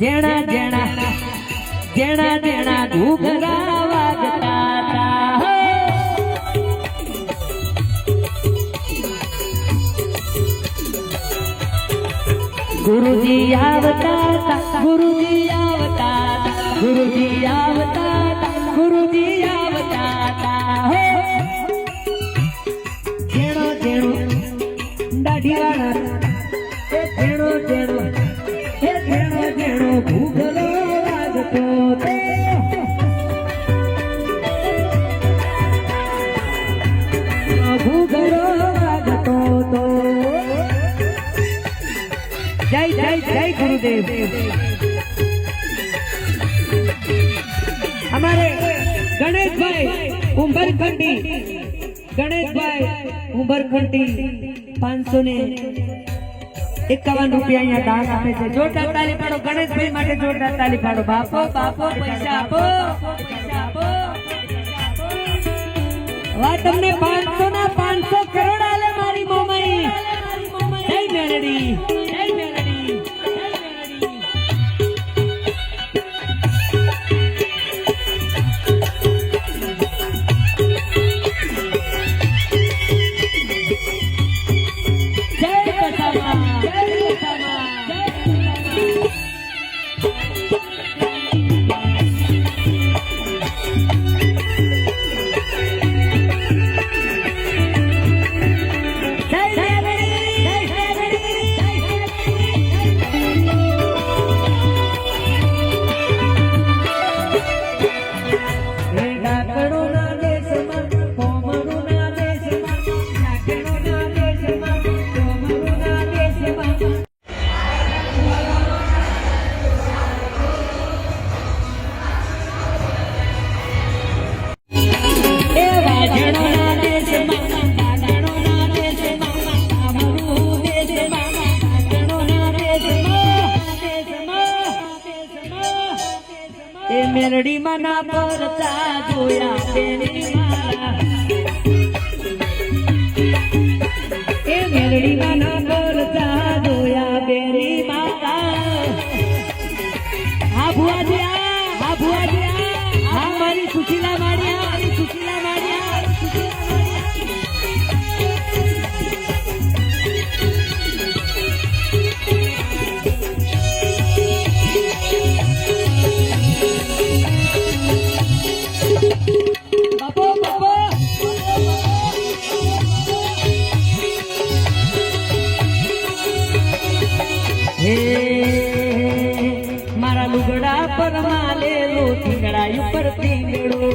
જેણા જેણા જેણા જેણા ઘૂઘરા વાગતા હતા ગુરુજી આવતા હતા ગુરુજી આવતા હતા ગુરુજી આવતા હતા ગુરુજી આવતા હતા જેણો જેણો દાઢીવાળા જેણો જેણો જેણો જેણો ઘૂઘરો વાગતો ઘૂઘરો વાગતો તો जय जय जय गुरुदेव। हमारे गणेश भाई उंबरखंडी गणेश भाई उंबरखंडी 551 રૂપિયા અહીંયા દાન આપે છે। જોરદાર તાળી પાડો ગણેશ ભાઈ માટે, જોરદાર તાળી પાડો। બાપો બાપો પૈસા આપો, પૈસા આપો। વા તમને 500 ના 500 કરોડ આલે મારી મોમાઈ। જય મેલડી, જય મેલડી। मेलडी मना परता जोया तेरी माला ए मेलडी मना परता जोया तेरी माला। हा बुआजी हा मारी सुशीला मारिया, मारी सुशीला मारिया। मारा लुगड़ा पर माले लो थिंगड़ा ऊपर थिंगड़ो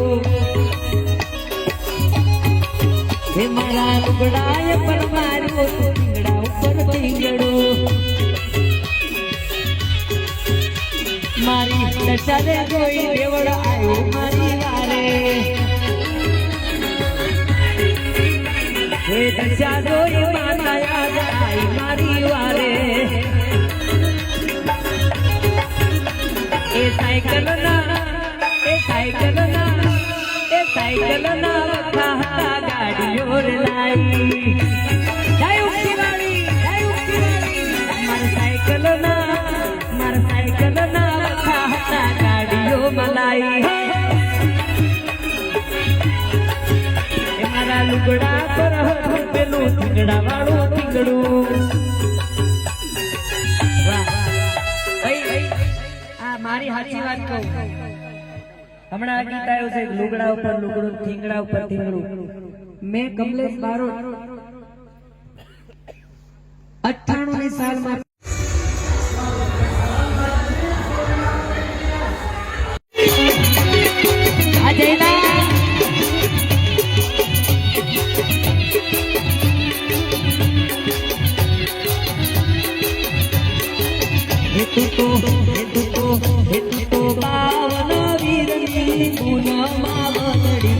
हे मारा लुगड़ा पर मारो थिंगड़ा ऊपर थिंगड़ो मारी दशा रे जोई देवड़ आयो मारी वारे हे दशा जोई माता याद आई मारी वारे ए साइकिल ना वखा हता गाड़ी और लाई। जय उक्ति वाली मार साइकिल ना वखा हता गाड़ियों मलाई। ए मारा लुगड़ा पर पेलू थिंगड़ा वाळू थिंगड़ू। मारी हाची बात कहूं, हमणा गीत आयो छे लुगड़ा ऊपर लुगड़ू थींगड़ा ऊपर थींगड़ू। मैं कमलेश बारोट 98 ની સાલમાં આ જયલા हे तो बावन वीरनी पूनमा वदड़ी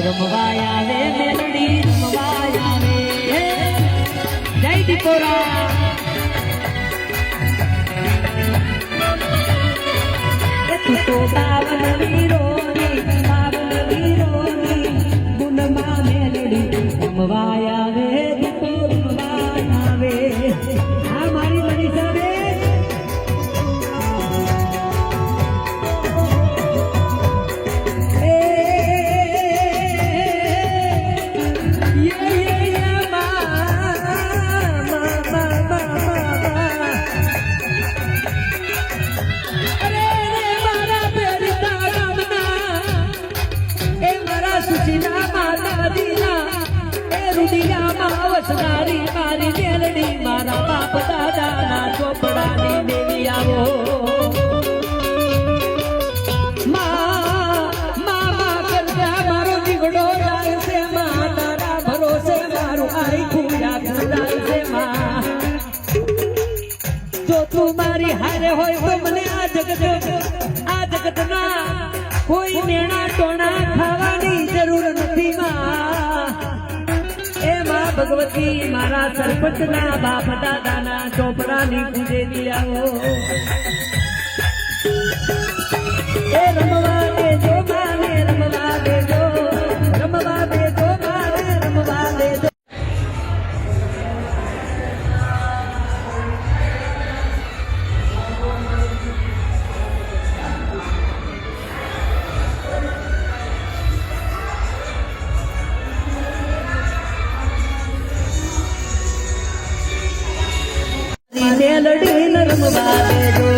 रमवाया रे मेलडी रमवाया रे। जय दीपोरा હોય તો મને આ જગતના કોઈ નેણા ટોણા ખાવાની જરૂર નથી માં એ માં ભગવતી મારા સરપંચના બાપ દાદાના ચોપડાની પૂજેલી આવો એ રમવા દેજો માને રમવા દેજો રમવા દેજો માને રમવા દેજો મેલડી રમવા દેજો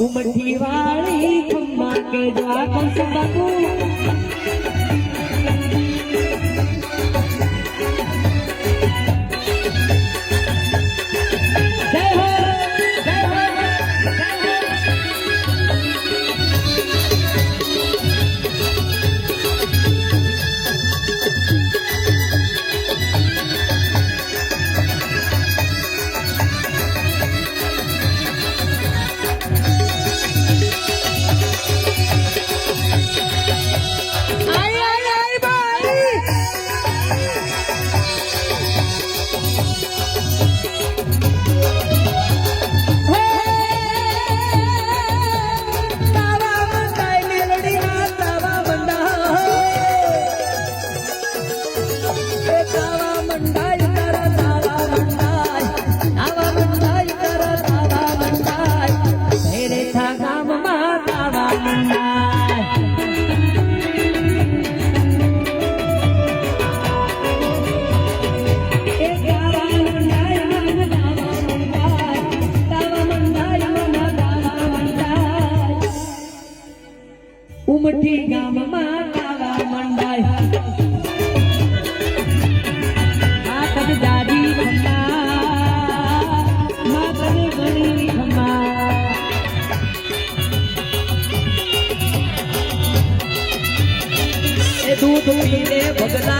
उमठी वाली खम्मा के जा कौन सा बाबू जय हो जय हो उमठी गाम मातावा मंडाय मातन दादी खम्मा मातन गणी खम्मा ए दूध पीने भगना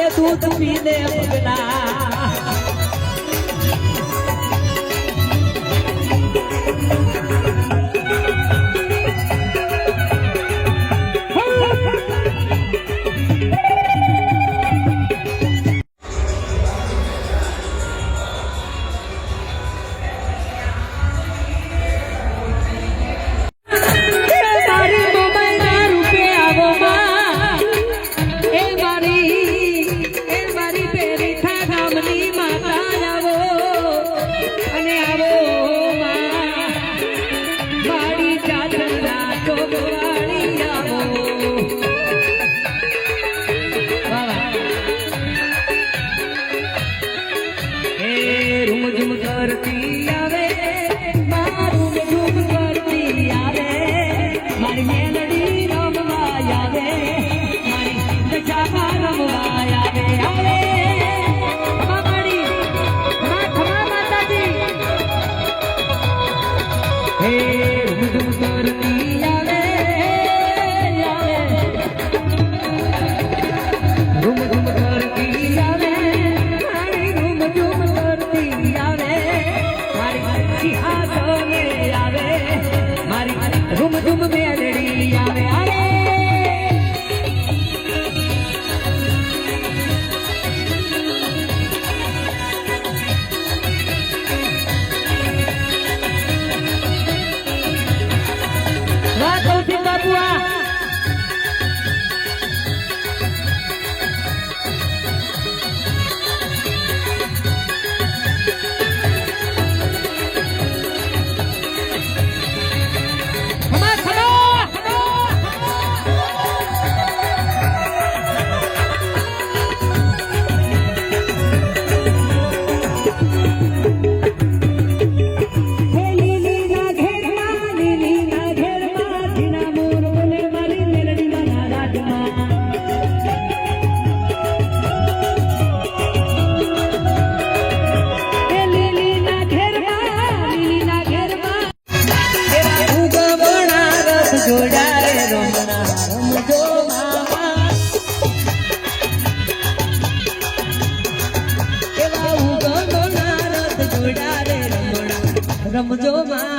ए दूध पीने भगना ઝીણા મોર બોલે મારી મેલડીના નારાજમાં એ લીલીના ઘેરમાં એવા ઉગમણા રથ જોડારે રમણા રમજો મામા એવા ઉગમણા રથ જોડારે રમણા રમજો મામા